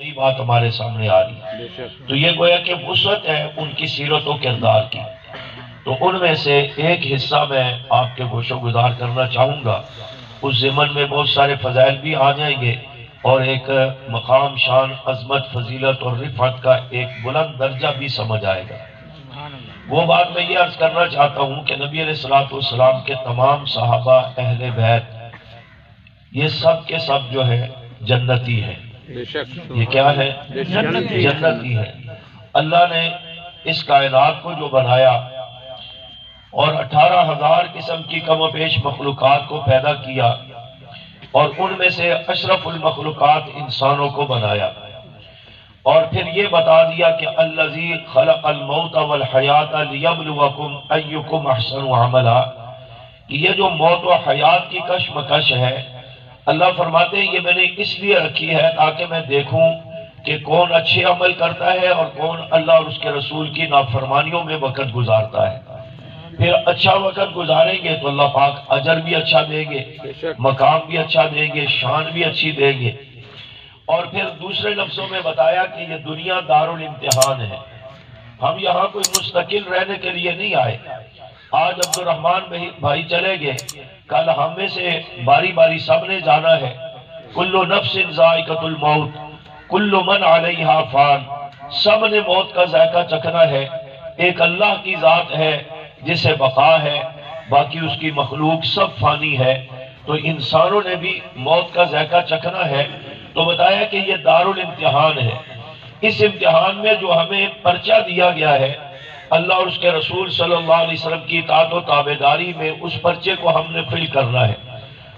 نئی بات ہمارے سامنے آ رہی ہے، تو یہ گویا کہ وسعت ہے ان کی سیرت و کردار کی۔ تو ان میں سے ایک حصہ میں آپ کے گوش و گزار کرنا چاہوں گا، اس ضمن میں بہت سارے فضائل بھی آ جائیں گے اور ایک مقام، شان، عظمت، فضیلت اور رفعت کا ایک بلند درجہ بھی سمجھ آئے گا۔ وہ بات میں یہ عرض کرنا چاہتا ہوں کہ نبی علیہ السلام کے تمام صحابہ، اہل بیت، یہ سب کے سب جو ہے جنتی ہیں۔ یہ کیا ہے؟ جنتی ہے۔ اللہ نے اس کائنات کو جو بنایا اور 18,000 قسم کی کم و بیش مخلوقات کو پیدا کیا اور ان میں سے اشرف المخلوقات انسانوں کو بنایا، اور پھر یہ بتا دیا کہ الذی خلق الموت والحیات لیبلوکم ایکم احسن عملا، کہ یہ جو موت و حیات کی کشمکش ہے، اللہ فرماتے ہیں یہ میں نے اس لیے رکھی ہے تاکہ میں دیکھوں کہ کون اچھے عمل کرتا ہے اور کون اللہ اور اس کے رسول کی نافرمانیوں میں وقت گزارتا ہے۔ پھر اچھا وقت گزاریں گے تو اللہ پاک اجر بھی اچھا دیں گے، مقام بھی اچھا دیں گے، شان بھی اچھی دیں گے۔ اور پھر دوسرے لفظوں میں بتایا کہ یہ دنیا دارالامتحان ہے، ہم یہاں کوئی مستقل رہنے کے لیے نہیں آئے۔ آج عبد الرحمن بھائی چلے گئے، کل ہم میں سے باری باری سب نے جانا ہے۔ کل نفس ذائقۃ الموت کل من علیہا فان، سب نے موت کا ذائقہ چکھنا ہے۔ ایک اللہ کی ذات ہے جسے بقا ہے، باقی اس کی مخلوق سب فانی ہے، تو انسانوں نے بھی موت کا ذائقہ چکھنا ہے۔ تو بتایا کہ یہ دارالامتحان ہے۔ اس امتحان میں جو ہمیں پرچہ دیا گیا ہے، اللہ اور اس کے رسول صلی اللہ علیہ وسلم کی اطاعت و تابعداری میں اس پرچے کو ہم نے فل کرنا ہے۔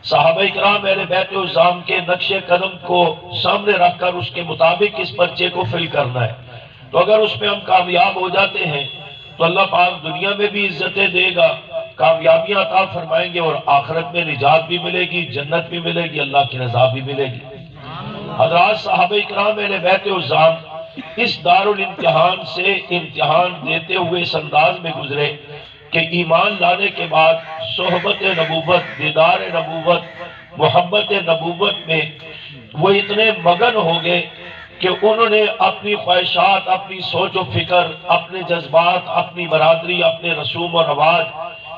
صحابہ اکرام اہل بیت عظام کے نقش قدم کو سامنے رکھ کر اس کے مطابق اس پرچے کو فل کرنا ہے۔ تو اگر اس میں ہم کامیاب ہو جاتے ہیں تو اللہ پاک دنیا میں بھی عزتیں دے گا، کامیابیاں عطا فرمائیں گے، اور آخرت میں نجات بھی ملے گی، جنت بھی ملے گی، اللہ کی رضا بھی ملے گی۔ حضرات صحابہ اکرام اہل بیت عظام اس دارالامتحان سے امتحان دیتے ہوئے اس انداز میں گزرے کہ ایمان لانے کے بعد صحبت نبوت، دیدار نبوت، محبت نبوت میں وہ اتنے مگن ہو گئے کہ انہوں نے اپنی خواہشات، اپنی سوچ و فکر، اپنے جذبات، اپنی برادری، اپنے رسوم و رواج،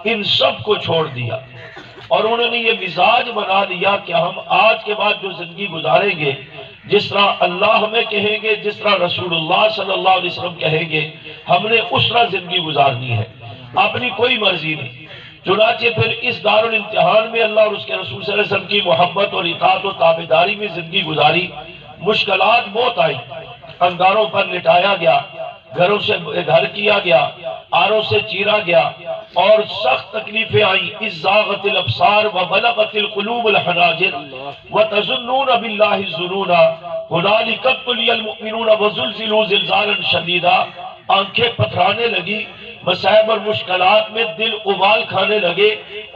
ان سب کو چھوڑ دیا، اور انہوں نے یہ مزاج بنا لیا کہ ہم آج کے بعد جو زندگی گزاریں گے، جس طرح اللہ ہمیں کہیں گے، جس طرح رسول اللہ صلی اللہ علیہ وسلم کہیں گے، ہم نے اس طرح زندگی گزارنی ہے، اپنی کوئی مرضی نہیں۔ چنانچہ پھر اس دارالامتحان میں اللہ اور اس کے رسول صلی اللہ علیہ وسلم کی محبت اور اطاعت و تابعداری میں زندگی گزاری۔ مشکلات بہت آئی، انگاروں پر لٹایا گیا، گھروں سے گھر کیا گیا، آروں سے چیرا گیا، اور سخت تکلیفیں آئیں۔ اذ زاغت الابصار وبلغت القلوب الحناجر وتظنون باللہ الظنون هنالک ابتلی المؤمنون وزلزلوا زلزالا شدیدا، آنکھیں پتھرانے لگی، مصائب اور مشکلات میں دل ابال کھانے لگے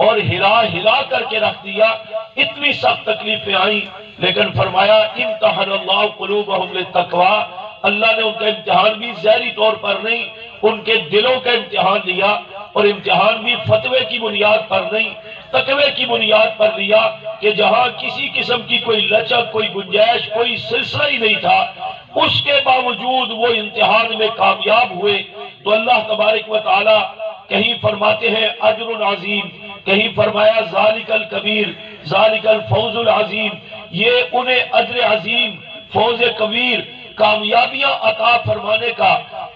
اور ہلا ہلا کر کے رکھ دیا۔ اتنی سخت تکلیفیں آئیں، لیکن فرمایا امتحن اللہ قلوبہم للتقوی، اللہ نے ان کا امتحان بھی ظاہری طور پر نہیں، ان کے دلوں کا امتحان لیا، اور امتحان بھی فتوے کی بنیاد پر نہیں، تقوی کی بنیاد پر لیا، کہ جہاں کسی قسم کی کوئی لچک، کوئی گنجائش، کوئی سلسلہ ہی نہیں تھا، اس کے باوجود وہ امتحان میں کامیاب ہوئے۔ تو اللہ تبارک و تعالی کہیں فرماتے ہیں اجر عظیم، کہیں فرمایا ذالک الکبیر، ذالک الفوز العظیم، یہ انہیں اجر عظیم، فوز کبیر، کامیابیاں عطا فرمانے کا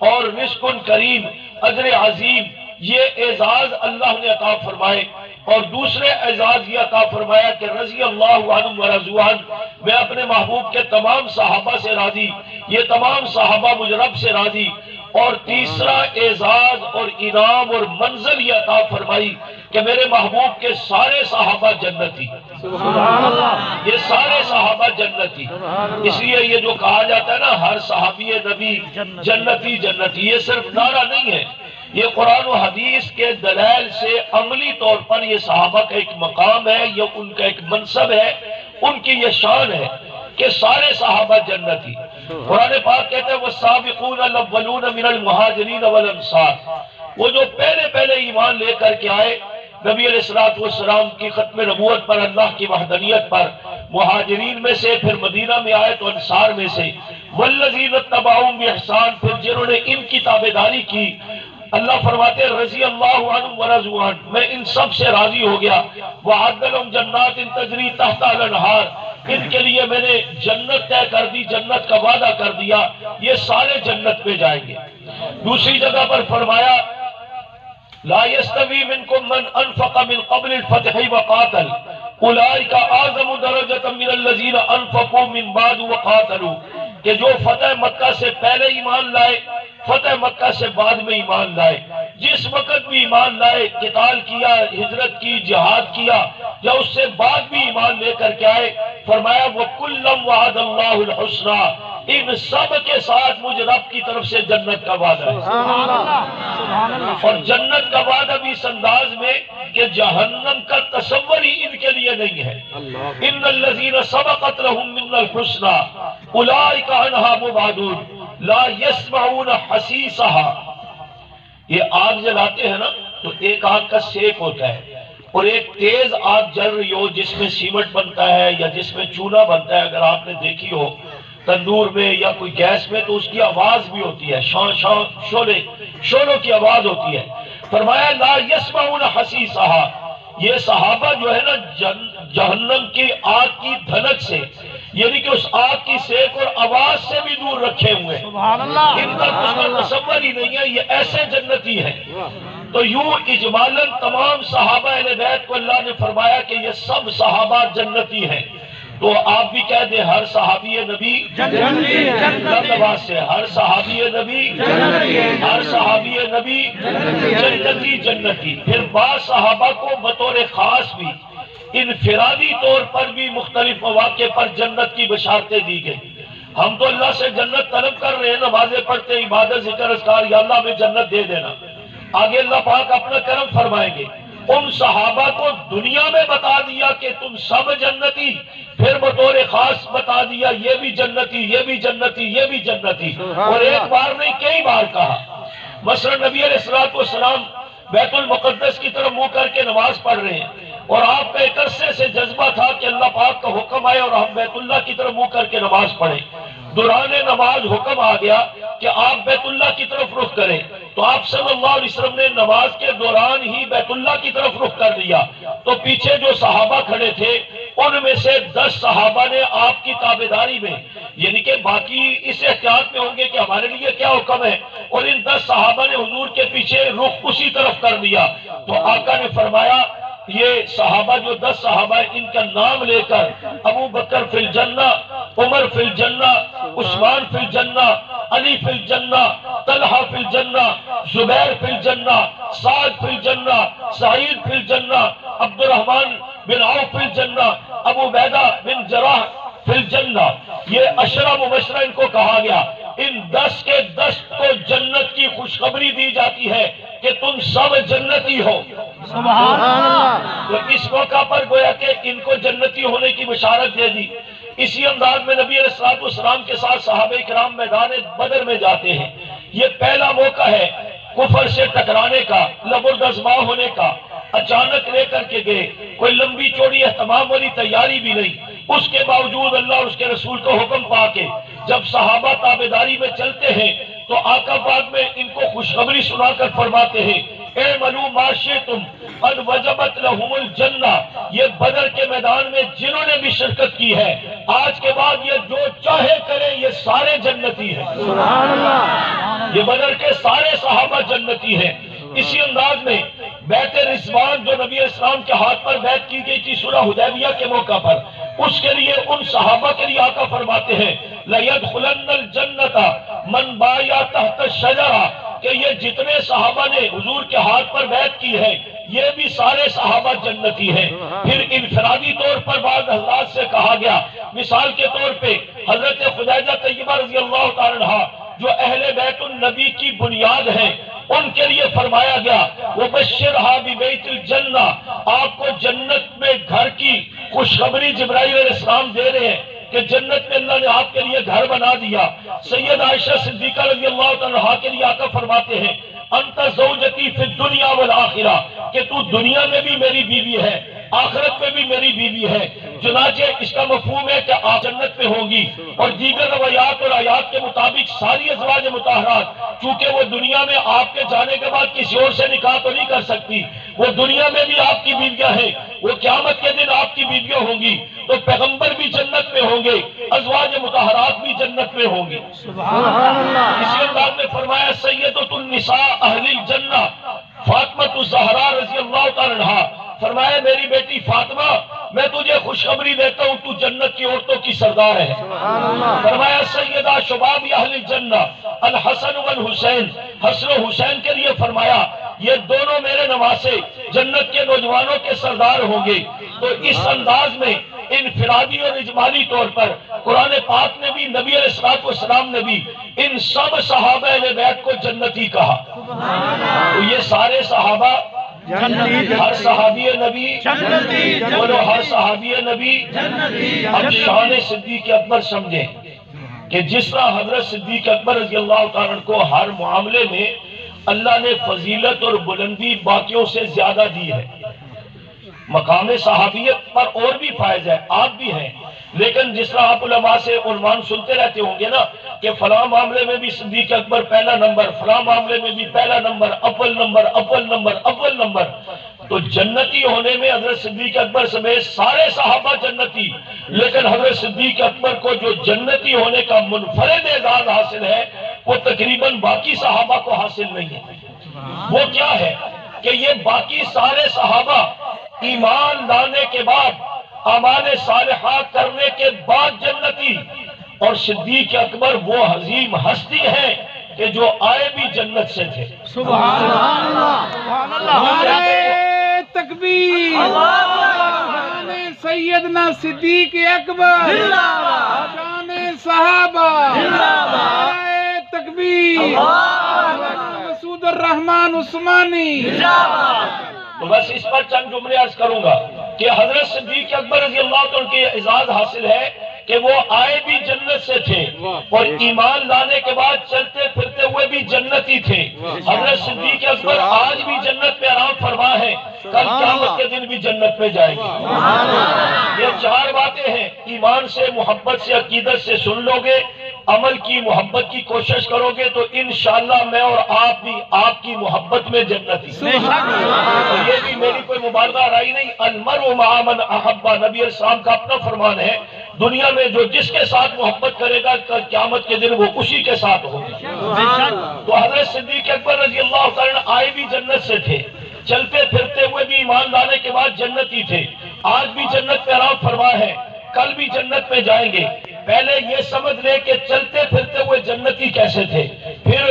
اور رزق کریم، اجر عظیم، یہ اعزاز اللہ نے عطا فرمائے۔ اور دوسرے اعزاز یہ عطا فرمایا کہ رضی اللہ عنہم ورضوا عنہ، میں اپنے محبوب کے تمام صحابہ سے راضی، یہ تمام صحابہ مجھ رب سے راضی۔ اور تیسرا اعزاز اور انعام اور منزل یہ عطا فرمائی کہ میرے محبوب کے سارے صحابہ جنتی، یہ سارے صحابہ جنتی۔ اس لیے یہ جو کہا جاتا ہے نا ہر صحابی نبی جنتی جنتی، یہ صرف نعرہ نہیں ہے، یہ قرآن و حدیث کے دلائل سے عملی طور پر یہ صحابہ کا ایک مقام ہے، یہ ان کا ایک منصب ہے، ان کی یہ شان ہے کہ سارے صحابہ جنتی۔ قرآن پاک کہتے ہیں والسابقون الاولون من المہاجرین والانصار، وہ جو پہلے ایمان لے کر کے آئے نبی علیہ السلام کی ختم نبوت پر، اللہ کی وحدانیت پر، مہاجرین میں سے، پھر مدینہ میں آئے تو انصار میں سے، والذین اتبعوہم بإحسان، پھر جنہوں نے ان کی تابعداری کی، اللہ فرماتے رضی اللہ عنہم ورضوا عنہ، میں ان سب سے راضی ہو گیا، وَأَعَدَّ لَهُمْ جَنَّاتٍ تَجْرِي تَحْتَهَا الْأَنْهَارُ، ان کے لیے میں نے جنت طے کر دی، جنت کا وعدہ کر دیا، یہ سارے جنت میں جائیں گے۔ دوسری جگہ پر فرمایا لا يستوي منكم من انفق من قبل الفتح وقاتل اولئك اعظم درجة من الذين انفقوا من بعد وقاتلوا، کہ جو فتح مکہ سے پہلے ایمان لائے، فتح مکہ سے بعد میں ایمان لائے، جس وقت بھی ایمان لائے، قتال کیا، ہجرت کی، جہاد کیا، یا اس سے بعد بھی ایمان لے کر کے آئے، فرمایا وَكُلًّا وَعَدَ اللَّهُ الْحُسْنَى، ان سب کے ساتھ مجھ رب کی طرف سے جنت کا وعدہ ہے۔ اور جنت کا وعدہ بھی اس انداز میں کہ جہنم کا تصور ہی ان کے لیے نہیں ہے۔ ان الذین سبقت لهم منا الحسنى اولئک عنہا مبعدون لا يسمعون حسیسها۔ یہ آگ جلاتے ہیں نا تو ایک آگ کا سیک ہوتا ہے، اور ایک تیز آگ جل رہی ہو جس میں سیمنٹ بنتا ہے یا جس میں چولہا بنتا ہے، اگر آپ نے دیکھی ہو تندور میں یا کوئی گیس میں، تو اس کی آواز بھی ہوتی ہے، شان شان شولوں کی آواز ہوتی ہے۔ فرمایا لا يسمعون حسیسها، یہ صحابہ جو ہے نا جہنم کی آگ کی دھنک سے، یعنی کہ اس آگ کی سیک اور آواز سے بھی دور رکھے ہوئے ہیں، ان کا اس کا تصور ہی نہیں ہے، یہ ایسے جنتی ہیں۔ تو یوں اجمالاً تمام صحابہ اہل بیت کو اللہ نے فرمایا کہ یہ سب صحابہ جنتی ہیں۔ تو آپ بھی کہہ دیں ہر صحابی نبی جنتی، اللہ سے ہر صحابی نبی جنتی، ہر صحابی نبی جنتی جنتی۔ پھر بعض صحابہ کو بطور خاص بھی انفرادی طور پر بھی مختلف مواقع پر جنت کی بشارتیں دی گئی۔ ہم تو اللہ سے جنت طلب کر رہے ہیں، نمازیں پڑھتے، عبادت، ذکر، اذکار، یا اللہ ہمیں جنت دے دینا، آگے اللہ پاک اپنا کرم فرمائیں گے۔ ان صحابہ کو دنیا میں بتا دیا کہ تم سب جنتی، پھر بطور خاص بتا دیا یہ بھی جنتی، یہ بھی جنتی، یہ بھی جنتی، اور ایک بار نہیں کئی بار کہا۔ مثلا نبی علیہ السلام بیت المقدس کی طرف منہ کر کے نماز پڑھ رہے ہیں، اور آپ کا ایک عرصے سے جذبہ تھا کہ اللہ پاک کا حکم آئے اور ہم بیت اللہ کی طرف منہ کر کے نماز پڑھیں۔ دوران نماز حکم آ گیا کہ آپ بیت اللہ کی طرف رخ کریں، تو آپ صلی اللہ علیہ وسلم نے نماز کے دوران ہی بیت اللہ کی طرف رخ کر دیا، تو پیچھے جو صحابہ کھڑے تھے ان میں سے 10 صحابہ نے آپ کی تابعداری میں، یعنی کہ باقی اس احتیاط میں ہوں گے کہ ہمارے لیے کیا حکم ہے، اور ان 10 صحابہ نے حضور کے پیچھے رخ اسی طرف کر دیا۔ تو آقا نے فرمایا یہ صحابہ جو 10 صحابہ ہیں ان کا نام لے کر ابو بکر فی الجنہ، عمر فی الجنہ، عثمان فی الجنہ، علی فی الجنہ، طلحہ فی الجنہ، زبیر فی الجنہ، سعد فی الجنہ، سعید فی الجنہ، عبد الرحمن بن عوف فی الجنہ، ابو عبیدہ بن جراح فی الجنہ، یہ عشرہ مبشرہ ان کو کہا گیا۔ ان 10 کے 10 کو جنت کی خوشخبری دی جاتی ہے کہ تم سب جنتی ہو۔ سبحان اللہ۔ تو اس موقع پر گویا کہ ان کو جنتی ہونے کی بشارت دے دی۔ اسی انداز میں نبی علیہ السلام کے ساتھ صحابہ کرام میدان بدر میں جاتے ہیں۔ یہ پہلا موقع ہے کفر سے ٹکرانے کا، لبردازماں ہونے کا۔ اچانک لے کر کے گئے، کوئی لمبی چوڑی اہتمام والی تیاری بھی نہیں، اس کے باوجود اللہ اور اس کے رسول کو حکم پا کے جب صحابہ تابعداری میں چلتے ہیں تو آقا پاک میں ان کو خوشخبری سنا کر فرماتے ہیں اعملوا ما شئتم قد وجبت لهم الجنہ۔ یہ بدر کے میدان میں جنہوں نے بھی شرکت کی ہے، آج کے بعد یہ جو چاہے کریں، یہ سارے جنتی ہیں۔ سبحان اللہ۔ یہ بدر کے سارے صحابہ جنتی ہیں۔ اسی انداز میں بیعت رضوان جو نبی اسلام کے ہاتھ پر بیعت کی گئی تھی صلح حدیبیہ کے موقع پر، اس کے لیے ان صحابہ کے لیے آقا فرماتے ہیں لَيَدْخُلَنَّ الْجَنَّةَ مَنْ بَايَعَ تَحْتَ الشَّجَرَةِ، کہ یہ جتنے صحابہ نے حضور کے ہاتھ پر بیعت کی ہے یہ بھی سارے صحابہ جنتی ہیں۔ پھر انفرادی طور پر بعض حضرات سے کہا گیا، مثال کے طور پہ حضرت خدیجہ طیبہ رضی اللہ تعالی عنہا جو اہل بیت النبی کی بنیاد ہیں، ان کے لیے فرمایا گیا وَبَشِّرْهَا بِبَيْتِ الْجَنَّةِ، آپ کو جنت میں گھر کی خوشخبری جبرائیل علیہ السلام دے رہے ہیں کہ جنت میں اللہ نے آپ کے لیے گھر بنا دیا۔ سید عائشہ صدیقہ رضی اللہ عنہا کے لیے آقا فرماتے ہیں انت زوجتی فی الدنیا والآخرہ، کہ تو دنیا میں بھی میری بیوی ہے، آخرت میں بھی میری بیوی ہے۔ چنانچہ اس کا مفہوم ہے کہ آپ جنت میں ہوں گی، اور دیگر روایات اور آیات کے مطابق ساری ازواج مطہرات چونکہ وہ دنیا میں آپ کے جانے کے بعد کسی اور سے نکاح تو نہیں کر سکتی، وہ دنیا میں بھی آپ کی بیویاں ہیں، وہ قیامت کے دن آپ کی بیویاں ہوں گی، تو پیغمبر بھی جنت میں ہوں گے، ازواج مطہرات بھی جنت میں ہوں گی۔ سبحان اللہ۔ اسی انداز میں فرمایا سیدۃ النساء اہل الجنہ فاطمہ الزہرا رضی اللہ تعالی عنہا، فرمایا میری بیٹی فاطمہ میں تجھے خوشخبری دیتا ہوں تو جنت کی عورتوں کی سردار ہے۔ فرمایا سیدہ شباب اہل الجنہ الحسن والحسین، حسن و حسین کے لیے فرمایا یہ دونوں میرے نواسے جنت کے نوجوانوں کے سردار ہوں گے۔ تو اس انداز میں انفرادی اور اجمالی طور پر قرآن پاک نے بھی، نبی علیہ السلام نے بھی ان سب صحابہ اہل بیت کو جنتی کہا۔ تو یہ سارے صحابہ ہر صحابی نبی بولو، ہر صحابی نبی۔ اب شان صدیق اکبر سمجھیں کہ جس طرح حضرت صدیق اکبر رضی اللہ تعالیٰ عنہ کو ہر معاملے میں اللہ نے فضیلت اور بلندی باقیوں سے زیادہ دی ہے، مقام صحابیت پر اور بھی فائز ہے، آپ بھی ہیں، لیکن جس طرح آپ علماء سے عنوان سنتے رہتے ہوں گے نا کہ فلاں معاملے میں بھی صدیق اکبر پہلا نمبر، فلاں معاملے میں بھی پہلا نمبر، اول نمبر، اول نمبر، اول نمبر، تو جنتی ہونے میں حضرت صدیق اکبر سمیت سارے صحابہ جنتی، لیکن حضرت صدیق اکبر کو جو جنتی ہونے کا منفرد اعزاز حاصل ہے وہ تقریباً باقی صحابہ کو حاصل نہیں ہے۔ وہ کیا ہے کہ یہ باقی سارے صحابہ ایمان لانے کے بعد، اعمال صالحات کرنے کے بعد جنتی، اور صدیق اکبر وہ عظیم ہستی ہے کہ جو آئے بھی جنت سے تھے۔ سبحان اللہ، تکبیر، شان سیدنا صدیق اکبر، شان صحابہ، تکبیر، مسعود الرحمن عثمانی۔ تو بس اس پر چند جملے عرض کروں گا کہ حضرت صدیق اکبر رضی اللہ عنہ کی اعزاز حاصل ہے کہ وہ آئے بھی جنت سے تھے اور ایمان لانے کے بعد چلتے پھرتے ہوئے بھی جنتی تھے۔ حضرت صدیق اکبر آج بھی جنت میں آرام فرما ہے، کل قیامت کے دن بھی جنت میں جائیں گے۔ یہ چار باتیں ہیں، ایمان سے، محبت سے، عقیدت سے سن لو گے، عمل کی محبت کی کوشش کرو گے تو انشاءاللہ میں اور آپ بھی آپ کی محبت میں جنتی۔ یہ بھی میری کوئی مبالغہ رائی نہیں، المرء مع من احب، نبی علیہ السلام کا اپنا فرمان ہے، دنیا میں جو جس کے ساتھ محبت کرے گا کل قیامت کے دن وہ اسی کے ساتھ ہوگا۔ تو حضرت صدیق اکبر رضی اللہ تعالیٰ آئے بھی جنت سے تھے، چلتے پھرتے ہوئے بھی ایمان لانے کے بعد جنتی تھے، آج بھی جنت میں آرام فرما ہے، کل بھی جنت میں جائیں گے۔ پہلے یہ سمجھ لیں کہ چلتے پھرتے ہوئے جنتی کیسے تھے، پھر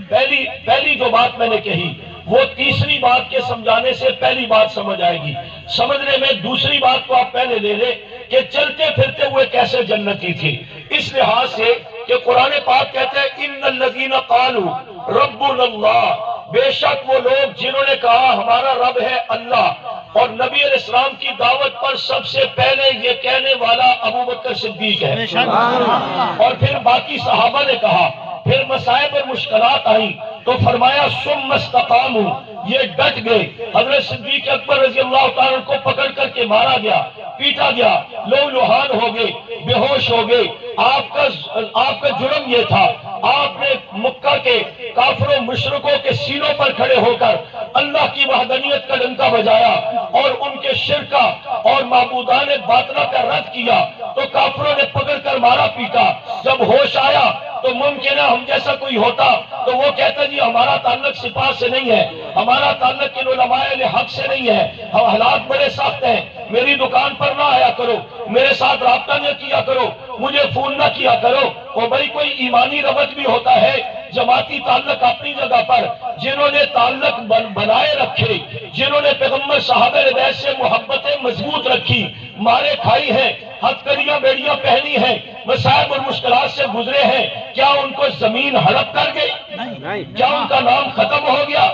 پہلی جو بات میں نے کہی وہ تیسری بات کے سمجھانے سے پہلی بات سمجھ آئے گی، سمجھنے میں دوسری بات کو آپ پہلے لے لیں کہ چلتے پھرتے ہوئے کیسے جنتی تھی، اس لحاظ سے کہ قرآن پاک کہتے ہیں ان الذین قالوا ربنا اللہ، بے شک وہ لوگ جنہوں نے کہا ہمارا رب ہے اللہ، اور نبی علیہ السلام کی دعوت پر سب سے پہلے یہ کہنے والا ابو بکر صدیق ہے، اور پھر باقی صحابہ نے کہا، پھر مصائب اور مشکلات آئیں تو فرمایا ثم استقاموا، یہ ڈٹ گئے۔ حضرت صدیق اکبر رضی اللہ تعالیٰ کو پکڑ کر کے مارا گیا، پیٹا گیا، لہو لہان ہو گئے، بے ہوش ہو گئے۔ آپ کا جرم یہ تھا، آپ نے مکہ کے کافروں مشرکوں کے سینوں پر کھڑے ہو کر اللہ کی وحدانیت کا ڈنکا بجایا اور ان کے شرک اور معبودان باطلہ کا رد کیا، تو کافروں نے پکڑ کر مارا پیٹا۔ جب ہوش آیا تو ممکن ہے ہم جیسا کوئی ہوتا تو وہ کہتا جی ہمارا تعلق سپاہ سے نہیں ہے، ہمارا تعلق ان علماء اہل حق سے نہیں ہے، ہم حالات بڑے سخت ہیں، میری دکان پر نہ آیا کرو، میرے ساتھ رابطہ نہ کیا کرو، مجھے فون نہ کیا کرو۔ وہ بھائی کوئی ایمانی ربط بھی ہوتا ہے، جماعتی تعلق اپنی جگہ پر، جنہوں نے تعلق بنائے رکھے، جنہوں نے پیغمبر صحابہ رضوان سے محبتیں مضبوط رکھی، مارے کھائی ہیں، ہتھکڑیاں بیڑیاں پہنی ہیں، مصائب اور مشکلات سے گزرے ہیں، کیا ان کو زمین ہڑپ کر گئی؟ کیا ان کا نام ختم ہو گیا؟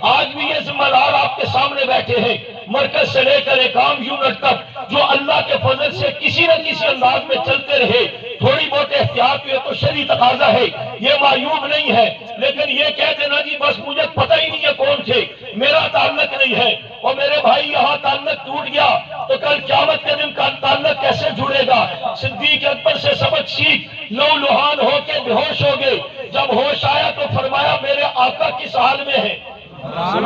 آج بھی یہ ذمہ دار آپ کے سامنے بیٹھے ہیں، مرکز سے لے کر ایکام یونٹ تک، جو اللہ کے فضل سے کسی نہ کسی انداز میں چلتے رہے۔ تھوڑی بہت احتیاط ہوئے تو شرعی تقاضا ہے، یہ معیوب نہیں ہے، لیکن یہ کہہ دینا جی بس مجھے پتہ ہی نہیں ہے کون تھے، میرا تعلق نہیں ہے، اور میرے بھائی یہاں تعلق ٹوٹ گیا تو کل قیامت کے دن کا تعلق کیسے جڑے گا؟ صدیق اکبر سے سبق سیکھ لو لوہان ہو کے بے ہوش ہو گئے، جب ہوش آیا تو فرمایا میرے آقا کس حال میں ہے؟ گھر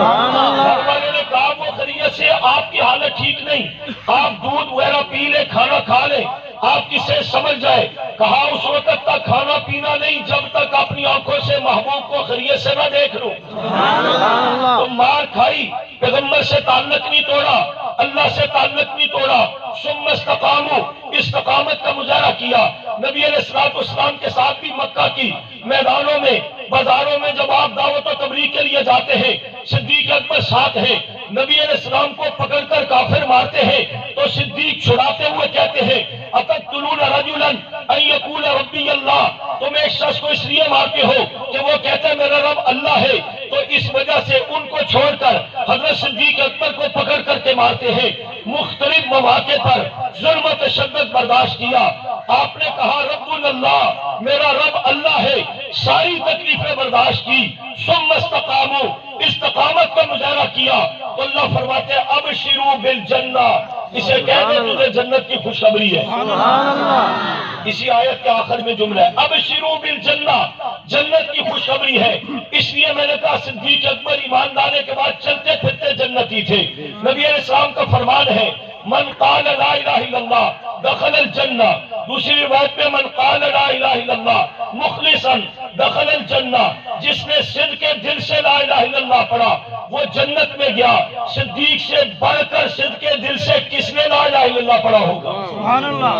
والے نے کہا وہ خیریت سے، آپ کی حالت ٹھیک نہیں، آپ دودھ وغیرہ پی لیں، کھانا کھا لیں، آپ کسے سمجھ جائے۔ کہا اس وقت تک کھانا پینا نہیں جب تک اپنی آنکھوں سے محبوب کو خیریت سے نہ دیکھ لوں۔ تو مار کھائی، پیغمبر سے تعلق نہیں توڑا، اللہ سے تعلق نہیں توڑا، ثم استقاموا، استقامت کا مظاہرہ کیا۔ نبی علیہ السلام کے ساتھ بھی مکہ کی میدانوں میں، بازاروں میں جب آپ دعوت و تبلیغ کے لیے جاتے ہیں، صدیق اکبر ساتھ ہیں، نبی علیہ السلام کو پکڑ کر کافر مارتے ہیں تو صدیق چھڑاتے ہوئے کہتے ہیں اتقتلون رجلا ان یقول ربی اللہ، تم ایک شخص کو اس لیے مارتے ہو کہ وہ کہتا ہے میرا رب اللہ ہے، تو اس وجہ سے ان کو چھوڑ کر حضرت صدیق اکبر کو پکڑ کر کے مارتے ہیں۔ مختلف مواقع پر ظلم و تشدد برداشت کیا، آپ نے کہا رب اللہ، میرا رب اللہ ہے، ساری تکلیفیں برداشت کی، ثم استقاموا، استقامت کا مظاہرہ کیا، تو اللہ فرماتے ہیں ابشروا بالجنہ، اسے کہہ دے تجھے جنت کی خوشخبری ہے۔ اسی آیت کے آخر میں جملہ ہے ابشروا بالجنہ، جنت کی خوشخبری ہے۔ اس لیے میں نے کہا صدیق اکبر ایمان لانے کے بعد چلتے پھرتے جنتی تھے۔ نبی علیہ السلام کا فرمان ہے من قال لا الہ الا اللہ دخل الجنہ، دوسری روایت میں من قال لا الہ الا اللہ مخلصا دخل الجنہ، جس نے صدق کے دل سے لا الہ الا اللہ پڑھا وہ جنت میں گیا۔ صدیق سے بڑھ کر صدق کے دل سے کس نے لا الہ الا اللہ پڑھا ہوگا؟ سبحان اللہ،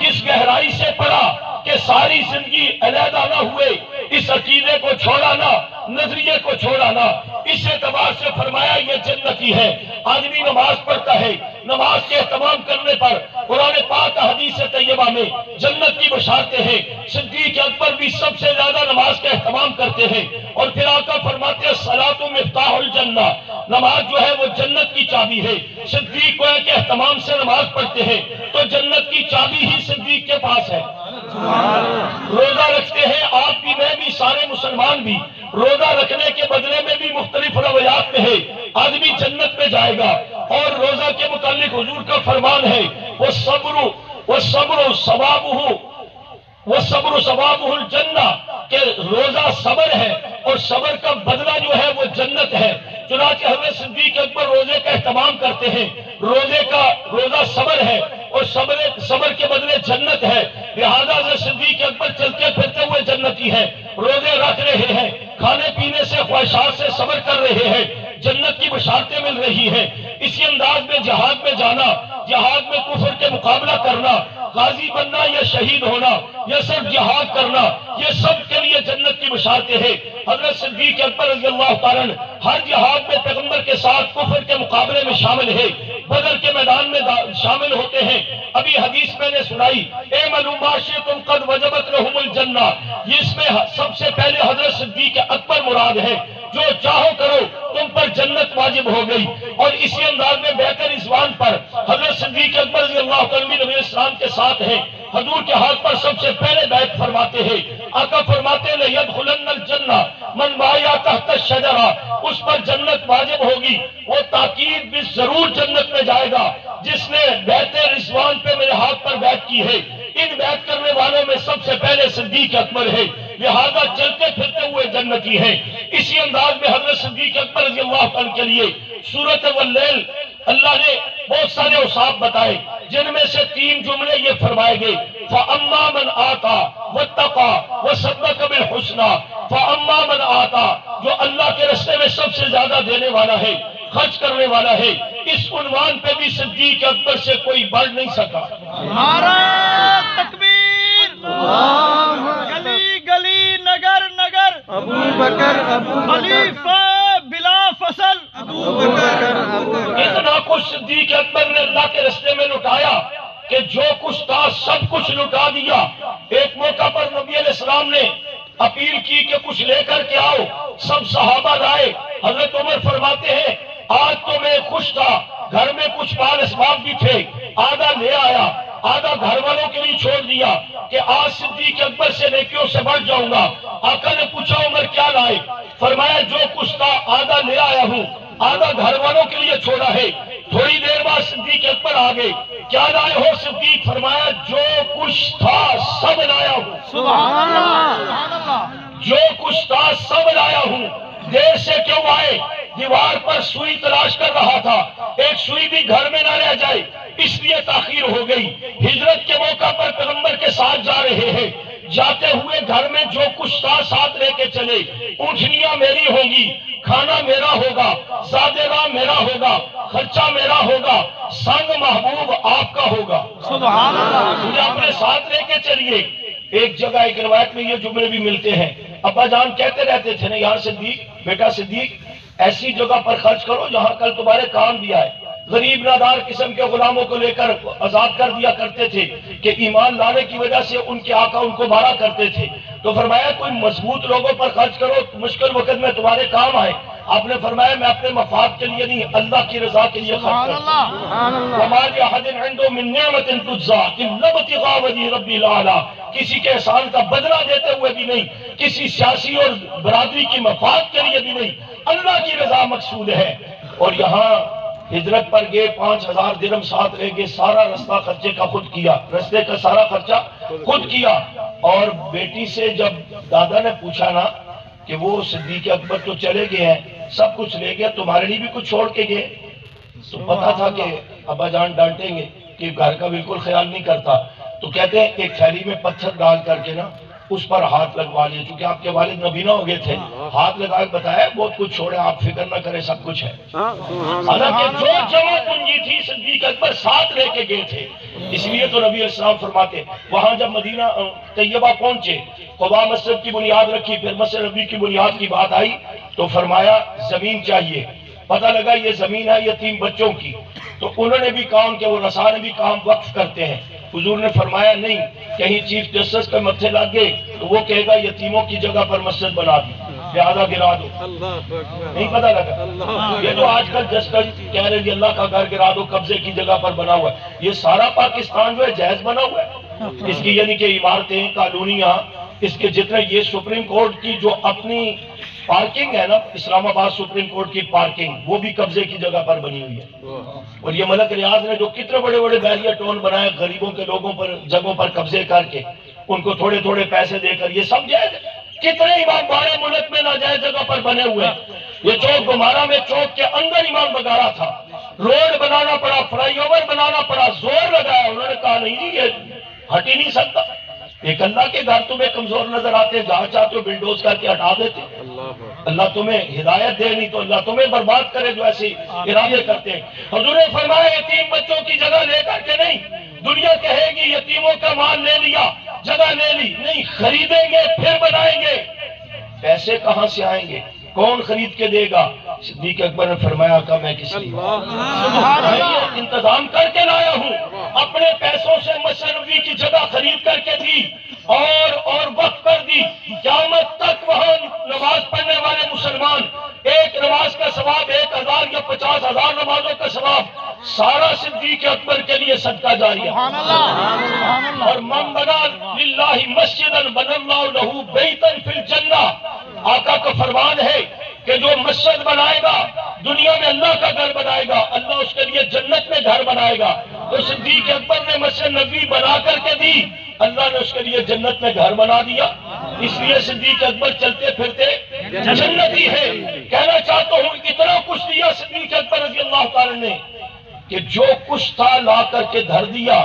کس گہرائی سے پڑھا کہ ساری زندگی علیحدہ نہ ہوئے، اس عقیدے کو چھوڑا نہ، نظریے کو چھوڑا نہ، اس اعتبار سے فرمایا یہ جنتی ہے۔ آدمی نماز پڑھتا ہے، نماز کے اہتمام کرنے پر قرآن پاک حدیث طیبہ میں جنت کی بشارتیں ہیں۔ صدیق اکبر بھی سب سے زیادہ نماز کا اہتمام کرتے ہیں، اور پھر آقا فرماتے ہیں الصلاۃ مفتاح الجنہ، نماز جو ہے وہ جنت کی چابی ہے۔ صدیق کو ہے کہ اہتمام سے نماز پڑھتے ہیں تو جنت کی چابی ہی صدیق کے پاس ہے۔ روزہ رکھتے ہیں آپ بھی، میں بھی، سارے مسلمان بھی، روزہ رکھنے کے بدلے میں بھی مختلف روایات میں ہے آدمی جنت میں جائے گا۔ اور روزہ کے متعلق حضور کا فرمان ہے وَالصَّبْرُ ثَوَابُهُ الْجَنَّةُ، کہ روزہ صبر ہے اور صبر کا بدلہ جو ہے وہ جنت ہے۔ چنانچہ حضرت صدیق اکبر روزے کا اہتمام کرتے ہیں، روزہ صبر ہے اور صبر کے بدلے جنت ہے، لہذا حضرت صدیق اکبر چلتے پھرتے ہوئے جنتی ہیں، روزے رکھ رہے ہیں، کھانے پینے سے خواہشات سے صبر کر رہے ہیں، جنت کی بشارتیں مل رہی ہیں۔ اسی انداز میں جہاد میں جانا، جہاد میں کفر کے مقابلہ کرنا، غازی بننا یا شہید ہونا یا صرف جہاد کرنا، یہ سب کے لیے جنت کی بشارتیں ہیں۔ حضرت صدیق اکبر رضی اللہ تعالیٰ عنہ ہر جہاد میں پیغمبر کے ساتھ کفر کے مقابلے میں شامل ہے، بدر کے میدان میں شامل ہوتے ہیں۔ ابھی حدیث میں نے سنائی اعملوا ما شئتم قد وجبت لهم الجنہ، اس میں سب سے پہلے حضرت صدیق اکبر مراد ہے، جو چاہو کرو تم پر جنت واجب ہو گئی۔ اور اسی انداز میں بیعت رضوان پر حضرت صدیق اکبر رضی اللہ عنہ نبی علیہ السلام کے ساتھ ہیں، حضور کے ہاتھ پر سب سے پہلے بیعت فرماتے ہیں۔ آقا فرماتے ہیں لَيَدْخُلَنَّ الْجَنَّةَ مَنْ بَایَعَ تَحْتَ الشَّجَرَةِ، اس پر جنت واجب ہوگی، وہ تاکید بھی ضرور جنت میں جائے گا جس نے بیعت رضوان پہ میرے ہاتھ پر بیعت کی ہے۔ ان بیعت کرنے والوں میں سب سے پہلے صدیق اکبر ہے، لہذا چلتے پھرتے ہوئے جنتی ہیں۔ اسی انداز میں حضرت صدیق اکبر رضی اللہ عنہ کے لیے سورۃ واللیل اللہ نے بہت سارے اوصاف بتائے، جن میں سے 3 جملے یہ فرمائے گئے فَأَمَّا مَنْ آتَى وَاتَّقَى وَصَدَّقَ بِالْحُسْنَى، فَأَمَّا مَنْ آتَى، جو اللہ کے راستے میں سب سے زیادہ دینے والا ہے، خرچ کرنے والا ہے۔ اس عنوان پہ بھی صدیق اکبر سے کوئی بڑھ نہیں سکا۔ نعرہ تکبیر، گلی گلی نگر نگر ابو بکر خلیفہ بلا فصل اتنا کچھ صدیق اکبر نے اللہ کے راستے میں لٹایا کہ جو کچھ تھا سب کچھ لٹا دیا۔ ایک موقع پر نبی علیہ السلام نے اپیل کی کہ کچھ لے کر کے آؤ، سب صحابہ لائے۔ حضرت عمر فرماتے ہیں آج تو میں خوش تھا، گھر میں کچھ مال اسباب بھی تھے، آدھا لے آیا، آدھا گھر والوں کے لیے چھوڑ دیا کہ آج صدیق اکبر سے نیکیوں سے بڑھ جاؤں گا۔ آقا نے پوچھا عمر کیا لائے؟ فرمایا جو کچھ تھا آدھا لے آیا ہوں، آدھا گھر والوں کے لیے چھوڑا ہے۔ تھوڑی دیر بعد صدیق اکبر آ گئے، کیا لائے ہو صدیق؟ فرمایا جو کچھ تھا سب لایا ہوں، سبحان اللہ، جو کچھ تھا سب لایا ہوں۔ دیر سے کیوں آئے؟ دیوار پر سوئی تلاش کر رہا تھا، ایک سوئی بھی گھر میں نہ رہ جائے، اس لیے تاخیر ہو گئی۔ ہجرت کے موقع پر پیغمبر کے ساتھ جا رہے ہیں، جاتے ہوئے گھر میں جو کچھ تھا ساتھ لے کے چلے۔ اونٹنیاں میری ہوں گی، کھانا میرا ہوگا، زادے راہ میرا ہوگا، خرچہ میرا ہوگا، سنگ محبوب آپ کا ہوگا۔ سبحان اللہ، مجھے اپنے ساتھ لے کے چلیے۔ ایک جگہ ایک روایت میں یہ جملے بھی ملتے ہیں، ابا جان کہتے رہتے تھے نا یار صدیق، بیٹا صدیق ایسی جگہ پر خرچ کرو جہاں کل تمہارے کام بھی آئے۔ غریب نادار قسم کے غلاموں کو لے کر آزاد کر دیا کرتے تھے کہ ایمان لانے کی وجہ سے ان کے آقا ان کو مارا کرتے تھے، تو فرمایا کوئی مضبوط لوگوں پر خرچ کرو، مشکل وقت میں تمہارے کام آئے۔ آپ نے فرمایا میں اپنے مفاد کے لیے نہیں، اللہ کی رضا کے لیے خرچ کرتا ہوں۔ وَمَا لِأَحَدٍ عِندَهُ مِن نِّعْمَةٍ تُجْزَىٰ إِلَّا ابْتِغَاءَ وَجْهِ رَبِّهِ الْأَعْلَىٰ، کسی کے احسان کا بدلہ دیتے ہوئے بھی نہیں، کسی سیاسی اور برادری کی مفاد کے لیے بھی نہیں، اللہ کی رضا مقصود ہے۔ اور یہاں ہجرت پر گئے، 5000 درہم ساتھ لے گئے، سارا رستہ خرچے کا خود کیا، رستے کا سارا خرچہ خود کیا۔ اور بیٹی سے جب دادا نے پوچھا نا کہ وہ صدیق اکبر تو چلے گئے ہیں، سب کچھ لے گئے، تمہارے لیے بھی کچھ چھوڑ کے گئے؟ تو پتا تھا کہ ابا جان ڈانٹیں گے کہ گھر کا بالکل خیال نہیں کرتا، تو کہتے ہیں ایک تھیلی میں پتھر ڈال کر کے نا اس پر ہاتھ لگوا لیے، چونکہ آپ کے والد نبینا ہو گئے تھے، ہاتھ لگا کے بتایا بہت کچھ چھوڑے، آپ فکر نہ کریں سب کچھ ہے۔ حالانکہ جو جمع پونجی تھی صدیق اکبر ساتھ لے کے گئے تھے، اس لیے تو نبی علیہ السلام فرماتے وہاں جب مدینہ طیبہ پہنچے، قباء مسجد کی بنیاد رکھی، پھر مسجد نبی کی بنیاد کی بات آئی تو فرمایا زمین چاہیے، پتہ لگا یہ زمین ہے یتیم بچوں کی، تو انہوں نے بھی کام کہ وہ رسانے بھی کام وقف کرتے ہیں۔ حضور نے فرمایا نہیں، کہیں چیف جسٹس کے متھے لگ گئے تو وہ کہے گا یتیموں کی جگہ پر مسجد بنا دی، لہذا گرا دو۔ نہیں پتہ لگا؟ یہ تو آج کل جسٹس کہہ رہے ہیں اللہ کا گھر گرا دو، قبضے کی جگہ پر بنا ہوا ہے۔ یہ سارا پاکستان جو ہے جائز بنا ہوا ہے، اس کی یعنی کہ عمارتیں، کالونیاں، اس کے جتنے یہ سپریم کورٹ کی جو اپنی پارکنگ ہے نا، اسلام آباد سپریم کورٹ کی پارکنگ، وہ بھی قبضے کی جگہ پر بنی ہوئی ہے۔ اور یہ ملک ریاض نے جو کتنے بڑے بڑے بیریا ٹون بنائے غریبوں کے لوگوں پر جگہوں پر قبضے کر کے ان کو تھوڑے تھوڑے پیسے دے کر، یہ سب جائز ہے۔ کتنے امام بارے ملک میں ناجائز جگہ پر بنے ہوئے ہیں۔ یہ چوک گمارا میں چوک کے اندر امام بگاڑا تھا، روڈ بنانا پڑا، فلائی اوور بنانا پڑا، زور لگایا، انہوں نے کہا نہیں یہ ہٹ ہی نہیں سکتا۔ ایک اللہ کے گھر تمہیں کمزور نظر آتے، جہاں چاہتے ہو بلڈوز کر کے ہٹا دیتے۔ اللہ تمہیں ہدایت دے، نہیں تو اللہ تمہیں برباد کرے جو ایسی ارادے کرتے ہیں۔ حضور نے فرمایا یتیم بچوں کی جگہ لے کر کے نہیں، دنیا کہے گی یتیموں کا مال لے لیا، جگہ لے لی، نہیں، خریدیں گے پھر بنائیں گے۔ پیسے کہاں سے آئیں گے؟ کون خرید کے دے گا؟ صدیق اکبر نے فرمایا کہ میں کس لیے یہ انتظام کر کے لایا ہوں، اپنے پیسوں سے مسجد نبوی کی جگہ خرید کر کے دی اور وقف کر دی۔ قیامت تک وہاں نماز پڑھنے والے مسلمان ایک نماز کا ثواب 1000 یا 50,000 نمازوں کا ثواب سارا صدیق اکبر کے لیے صدقہ جاریہ۔ اور من بنا للہ مسجدا بنى اللہ لہ بیتا فی الجنہ، آقا کا فرمان ہے کہ جو مسجد بنائے گا دنیا میں اللہ کا گھر بنائے گا، اللہ اس کے لیے جنت میں گھر بنائے گا۔ تو صدیق اکبر نے مسجد نبوی بنا کر کے دی، اللہ نے اس کے لیے جنت میں گھر بنا دیا، اس لیے صدیق اکبر چلتے پھرتے جنتی ہے۔ کہنا چاہتا ہوں اتنا کچھ دیا صدیق اکبر رضی اللہ تعالی نے کہ جو کچھ تھا لا کر کے دھر دیا،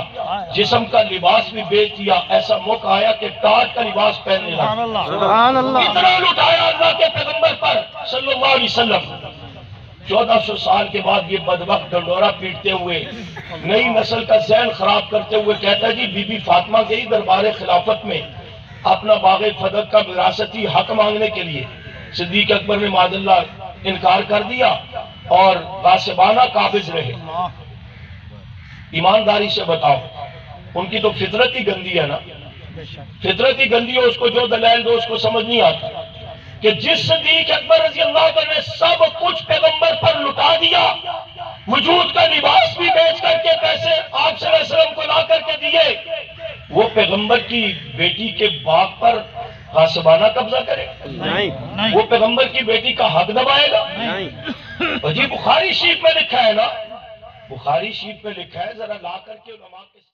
جسم کا لباس بھی بیچ دیا، ایسا موقع آیا کہ ٹاٹ کا لباس پہننے لگا۔ سبحان اللہ، اتنا لٹایا اللہ کے پیغمبر پر صلی اللہ علیہ وسلم۔ 1400 سال کے بعد یہ بدبخت ڈنڈورا پیٹتے ہوئے، نئی نسل کا ذہن خراب کرتے ہوئے کہتا ہے جی بی بی فاطمہ گئی دربار خلافت میں اپنا باغ فدق کا وراثتی حق مانگنے کے لیے، صدیق اکبر نے معاذ اللہ انکار کر دیا اور غاصبانہ قابض رہے۔ ایمانداری سے بتاؤ، ان کی تو فطرت ہی گندی ہے نا، فطرتی گندی ہو، اس کو جو دلائل دو اس کو سمجھ نہیں آتا کہ جس صدیق اکبر رضی اللہ عنہ نے سب کچھ پیغمبر پر لٹا دیا، وجود کا لباس بھی بیچ کر کے پیسے آپ صلی اللہ علیہ وسلم کو لا کر کے دیے، وہ پیغمبر کی بیٹی کے باغ پر غاصبانہ قبضہ کرے؟ نہیں، وہ پیغمبر کی بیٹی کا حق دبائے گا؟ اور جی بخاری شریف میں لکھا ہے نا، بخاری شریف میں لکھا ہے، ذرا لا کر کے علماء کے